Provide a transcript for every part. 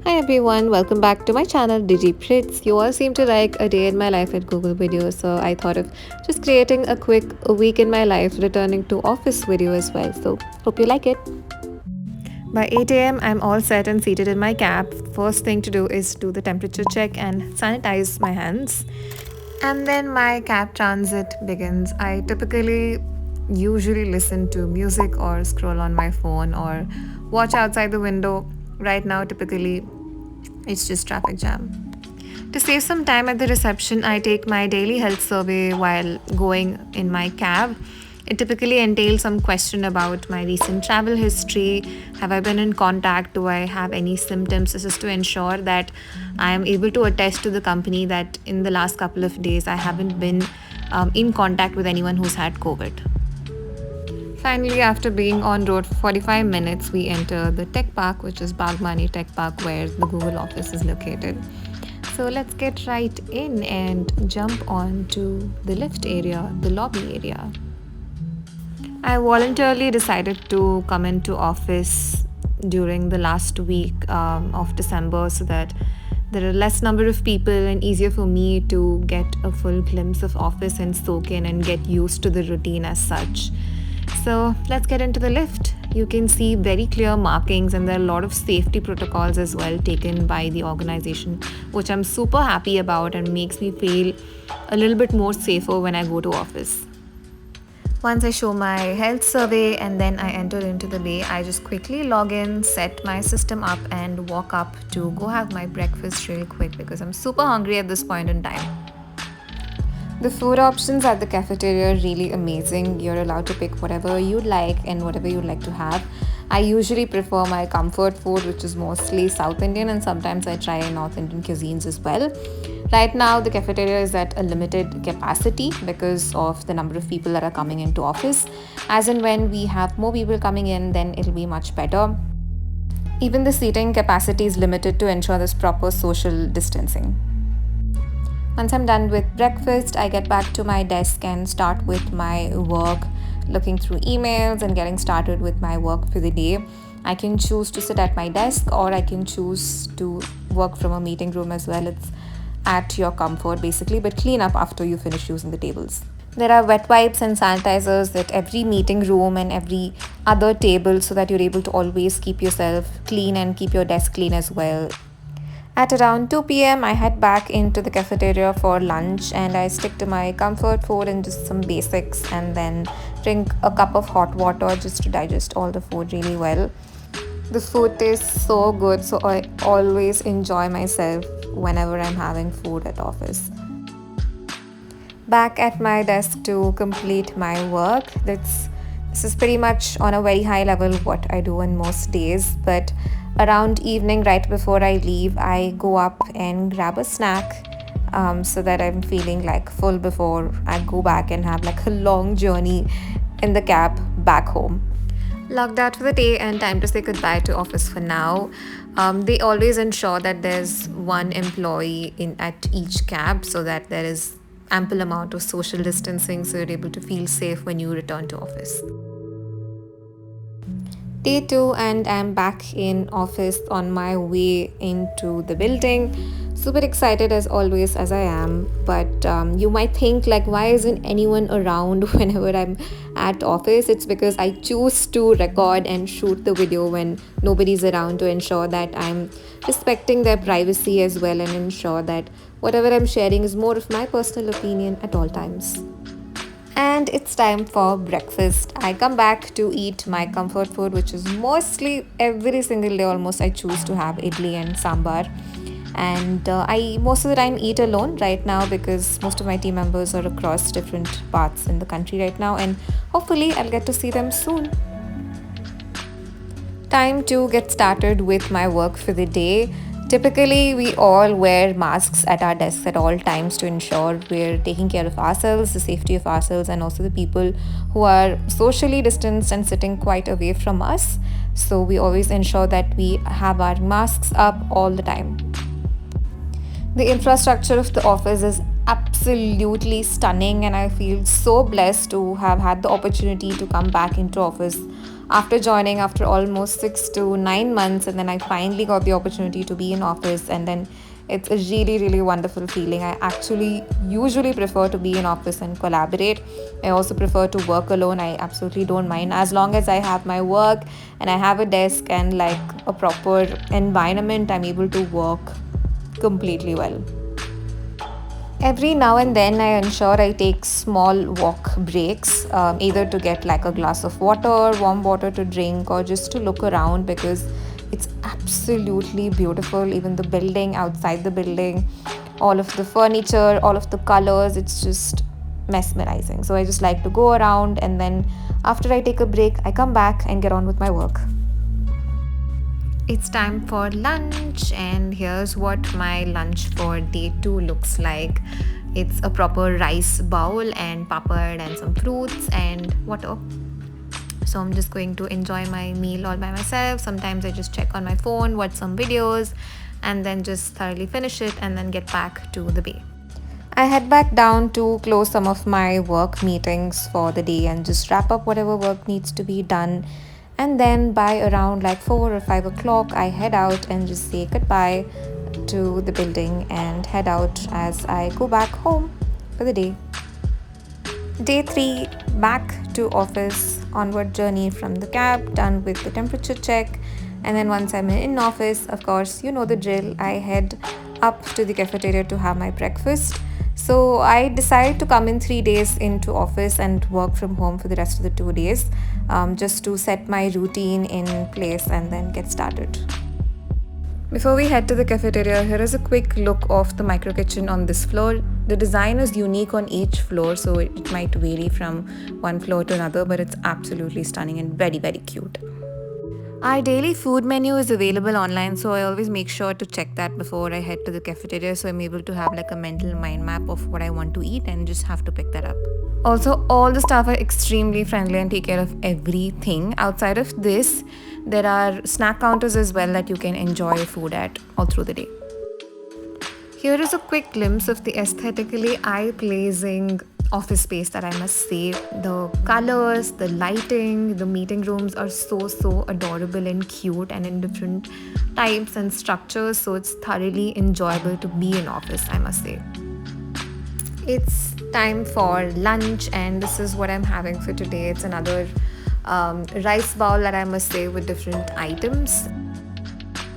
Hi everyone, welcome back to my channel DigiPrits. You all seem to like a day in my life at Google videos, so I thought of just creating a week in my life returning to office video as well. So hope you like it. By 8 a.m., I'm all set and seated in my cab. First thing to do is do the temperature check and sanitize my hands. And then my cab transit begins. I typically usually listen to music or scroll on my phone or watch outside the window. Right now, typically, it's just traffic jam. To save some time at the reception, I take my daily health survey while going in my cab. It typically entails some question about my recent travel history. Have I been in contact? Do I have any symptoms? This is to ensure that I am able to attest to the company that in the last couple of days I haven't been in contact with anyone who's had COVID. Finally, after being on road for 45 minutes, we enter the tech park, which is Bagmane Tech Park, where the Google office is located. So let's get right in and jump on to the lift area, the lobby area. I voluntarily decided to come into office during the last week of December so that there are less number of people and easier for me to get a full glimpse of office and soak in and get used to the routine as such. So let's get into the lift. You can see very clear markings and there are a lot of safety protocols as well taken by the organization, which I'm super happy about and makes me feel a little bit more safer when I go to office. Once I show my health survey and then I enter into the bay, I just quickly log in, set my system up and walk up to go have my breakfast real quick because I'm super hungry at this point in time. The food options at the cafeteria are really amazing. You're allowed to pick whatever you'd like and whatever you'd like to have. I usually prefer my comfort food, which is mostly South Indian, and sometimes I try North Indian cuisines as well. Right now, the cafeteria is at a limited capacity because of the number of people that are coming into office. As and when we have more people coming in, then it'll be much better. Even the seating capacity is limited to ensure there's proper social distancing. Once I'm done with breakfast, I get back to my desk and start with my work, looking through emails and getting started with my work for the day. I can choose to sit at my desk or I can choose to work from a meeting room as well. It's at your comfort basically, but clean up after you finish using the tables. There are wet wipes and sanitizers at every meeting room and every other table so that you're able to always keep yourself clean and keep your desk clean as well. At around 2 p.m., I head back into the cafeteria for lunch and I stick to my comfort food and just some basics and then drink a cup of hot water just to digest all the food really well. The food tastes so good, so I always enjoy myself whenever I'm having food at office. Back at my desk to complete my work. This is pretty much on a very high level what I do on most days, but around evening, right before I leave, I go up and grab a snack so that I'm feeling like full before I go back and have like a long journey in the cab back home. Logged out for the day and time to say goodbye to office for now. They always ensure that there's one employee at each cab so that there is ample amount of social distancing so you're able to feel safe when you return to office. Day 2 and I'm back in office on my way into the building. Super excited as always as I am, but you might think like why isn't anyone around whenever I'm at office? It's because I choose to record and shoot the video when nobody's around to ensure that I'm respecting their privacy as well and ensure that whatever I'm sharing is more of my personal opinion at all times. And it's time for breakfast. I come back to eat my comfort food, which is mostly every single day almost I choose to have idli and sambar. And I most of the time eat alone right now because most of my team members are across different parts in the country right now and hopefully I'll get to see them soon. Time to get started with my work for the day. Typically, we all wear masks at our desks at all times to ensure we're taking care of ourselves, the safety of ourselves, and also the people who are socially distanced and sitting quite away from us. So we always ensure that we have our masks up all the time. The infrastructure of the office is absolutely stunning and I feel so blessed to have had the opportunity to come back into office after joining after almost 6 to 9 months, and then I finally got the opportunity to be in office, and then it's a really, really wonderful feeling. I actually usually prefer to be in office and collaborate. I also prefer to work alone. I absolutely don't mind as long as I have my work and I have a desk and like a proper environment. I'm able to work completely well. Every now and then, I ensure I take small walk breaks, either to get like a glass of water, warm water to drink, or just to look around because it's absolutely beautiful. Even the building, outside the building, all of the furniture, all of the colors, it's just mesmerizing. So I just like to go around, and then after I take a break, I come back and get on with my work. It's time for lunch, and here's what my lunch for day 2 looks like. It's a proper rice bowl and papad and some fruits and water. So I'm just going to enjoy my meal all by myself. Sometimes I just check on my phone, watch some videos, and then just thoroughly finish it and then get back to the bay. I head back down to close some of my work meetings for the day and just wrap up whatever work needs to be done. And then by around like 4 or 5 o'clock, I head out and just say goodbye to the building and head out as I go back home for the day. Day 3, back to office, onward journey from the cab, done with the temperature check. And then once I'm in office, of course, you know the drill, I head up to the cafeteria to have my breakfast. So I decided to come in 3 days into office and work from home for the rest of the 2 days, just to set my routine in place and then get started. Before we head to the cafeteria, here is a quick look of the micro kitchen on this floor. The design is unique on each floor, so it might vary from one floor to another, but it's absolutely stunning and very, very cute. Our daily food menu is available online, so I always make sure to check that before I head to the cafeteria, so I'm able to have like a mental mind map of what I want to eat and just have to pick that up. Also, all the staff are extremely friendly and take care of everything. Outside of this, there are snack counters as well that you can enjoy food at all through the day. Here is a quick glimpse of the aesthetically eye-pleasing office space that I must say. The colors, the lighting, the meeting rooms are so adorable and cute and in different types and structures, so it's thoroughly enjoyable to be in office, I must say. It's time for lunch, and this is what I'm having for today. It's another rice bowl that I must say with different items.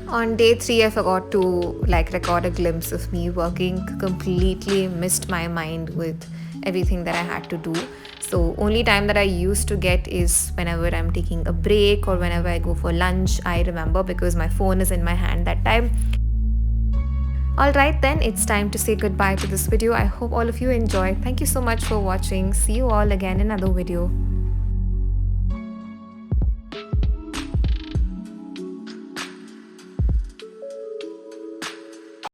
On day 3, I forgot to record a glimpse of me working, completely missed my mind with everything that I had to do. So only time that I used to get is whenever I'm taking a break or whenever I go for lunch, I remember, because my phone is in my hand that time. Alright then, it's time to say goodbye to this video. I hope all of you enjoyed. Thank you so much for watching. See you all again in another video.